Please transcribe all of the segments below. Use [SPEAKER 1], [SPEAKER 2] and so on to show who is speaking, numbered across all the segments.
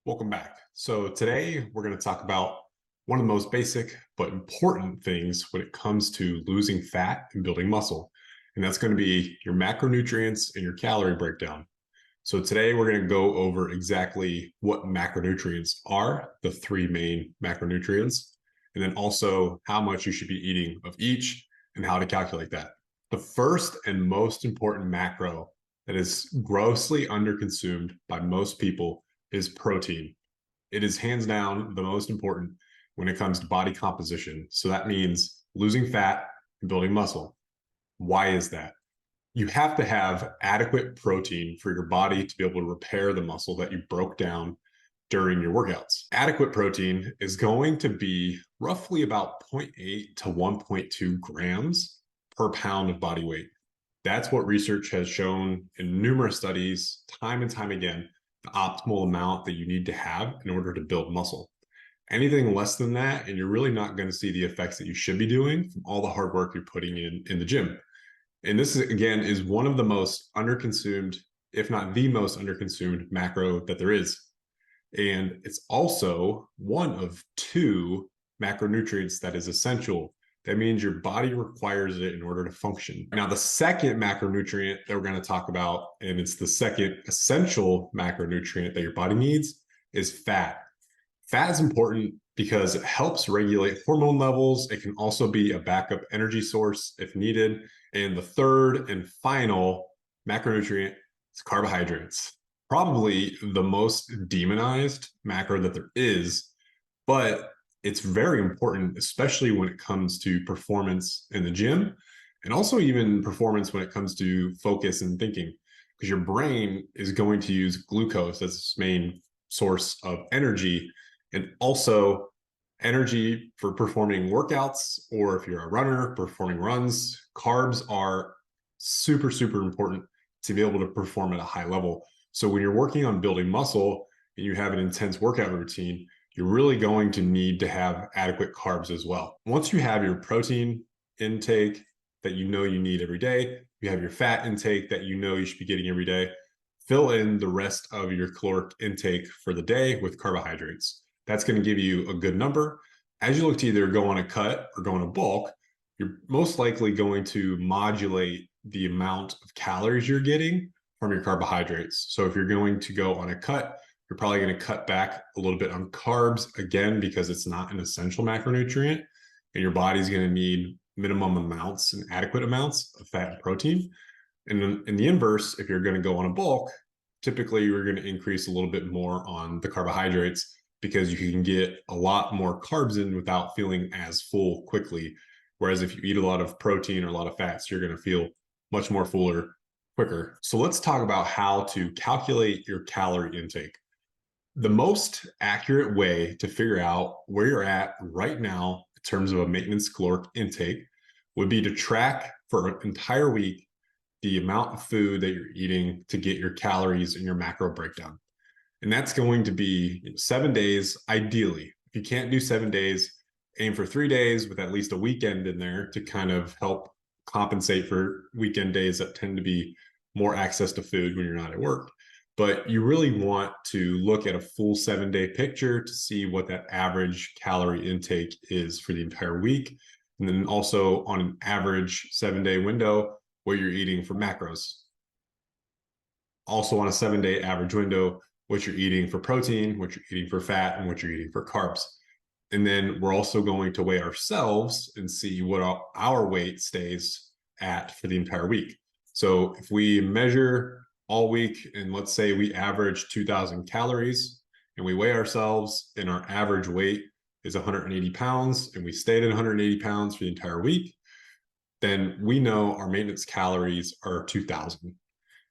[SPEAKER 1] Welcome back. So today we're going to talk about one of the most basic but important things when it comes to losing fat and building muscle. And that's going to be your macronutrients and your calorie breakdown. So today we're going to go over exactly what macronutrients are, the three main macronutrients, and then also how much you should be eating of each and how to calculate that. The first and most important macro that is grossly underconsumed by most people is protein. It is hands down the most important when it comes to body composition. So that means losing fat and building muscle. Why is that? You have to have adequate protein for your body to be able to repair the muscle that you broke down during your workouts. Adequate protein is going to be roughly about zero point 0.8 to 1.2 grams per pound of body weight. That's what research has shown in numerous studies, time and time again, the optimal amount that you need to have in order to build muscle. Anything less than that, and you're really not going to see the effects that you should be doing from all the hard work you're putting in the gym. And this, again, is one of the most underconsumed, if not the most underconsumed macro that there is. And it's also one of two macronutrients that is essential. That means your body requires it in order to function. Now, the second macronutrient that we're going to talk about, and it's the second essential macronutrient that your body needs, is fat. Fat is important because it helps regulate hormone levels. It can also be a backup energy source if needed. And the third and final macronutrient is carbohydrates. Probably the most demonized macro that there is, but it's very important, especially when it comes to performance in the gym and also even performance when it comes to focus and thinking, because your brain is going to use glucose as its main source of energy and also energy for performing workouts, or if you're a runner performing runs. Carbs are super, super important to be able to perform at a high level. So when you're working on building muscle and you have an intense workout routine, you're really going to need to have adequate carbs as well. Once you have your protein intake that you know you need every day, you have your fat intake that you know you should be getting every day, fill in the rest of your caloric intake for the day with carbohydrates. That's going to give you a good number. As you look to either go on a cut or go on a bulk, you're most likely going to modulate the amount of calories you're getting from your carbohydrates. So if you're going to go on a cut, you're probably going to cut back a little bit on carbs, again, because it's not an essential macronutrient, and your body's going to need minimum amounts and adequate amounts of fat and protein. And in the inverse, if you're going to go on a bulk, typically you're going to increase a little bit more on the carbohydrates because you can get a lot more carbs in without feeling as full quickly. Whereas if you eat a lot of protein or a lot of fats, you're going to feel much more fuller quicker. So let's talk about how to calculate your calorie intake. The most accurate way to figure out where you're at right now in terms of a maintenance caloric intake would be to track for an entire week the amount of food that you're eating to get your calories and your macro breakdown. And that's going to be 7 days, ideally. If you can't do 7 days, aim for 3 days with at least a weekend in there to kind of help compensate for weekend days that tend to be more access to food when you're not at work. But you really want to look at a full 7-day picture to see what that average calorie intake is for the entire week. And then also on an average 7-day window, what you're eating for macros. Also on a 7-day average window, what you're eating for protein, what you're eating for fat, and what you're eating for carbs. And then we're also going to weigh ourselves and see what our weight stays at for the entire week. So if we measure all week and let's say we average 2,000 calories and we weigh ourselves and our average weight is 180 pounds and we stayed at 180 pounds for the entire week, then we know our maintenance calories are 2,000.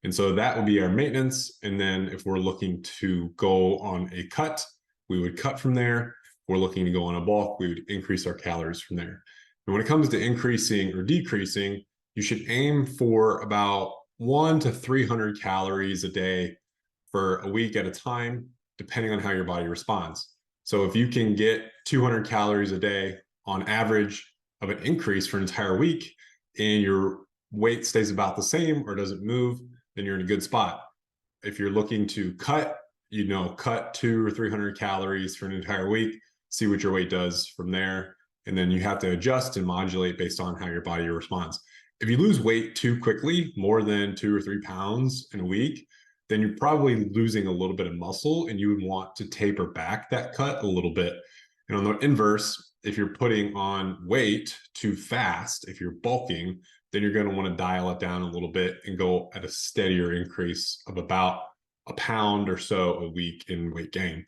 [SPEAKER 1] And so that would be our maintenance. And then if we're looking to go on a cut, we would cut from there. If we're looking to go on a bulk, we would increase our calories from there. And when it comes to increasing or decreasing, you should aim for about 100 to 300 calories a day for a week at a time, depending on how your body responds. So if you can get 200 calories a day on average of an increase for an entire week and your weight stays about the same or doesn't move, then you're in a good spot. If you're looking to cut, cut 200 or 300 calories for an entire week, see what your weight does from there. And then you have to adjust and modulate based on how your body responds. If you lose weight too quickly, more than 2 or 3 pounds in a week, then you're probably losing a little bit of muscle and you would want to taper back that cut a little bit. And on the inverse, if you're putting on weight too fast, if you're bulking, then you're going to want to dial it down a little bit and go at a steadier increase of about a pound or so a week in weight gain.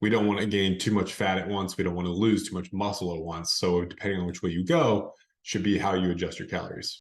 [SPEAKER 1] We don't want to gain too much fat at once. We don't want to lose too much muscle at once. So depending on which way you go, should be how you adjust your calories.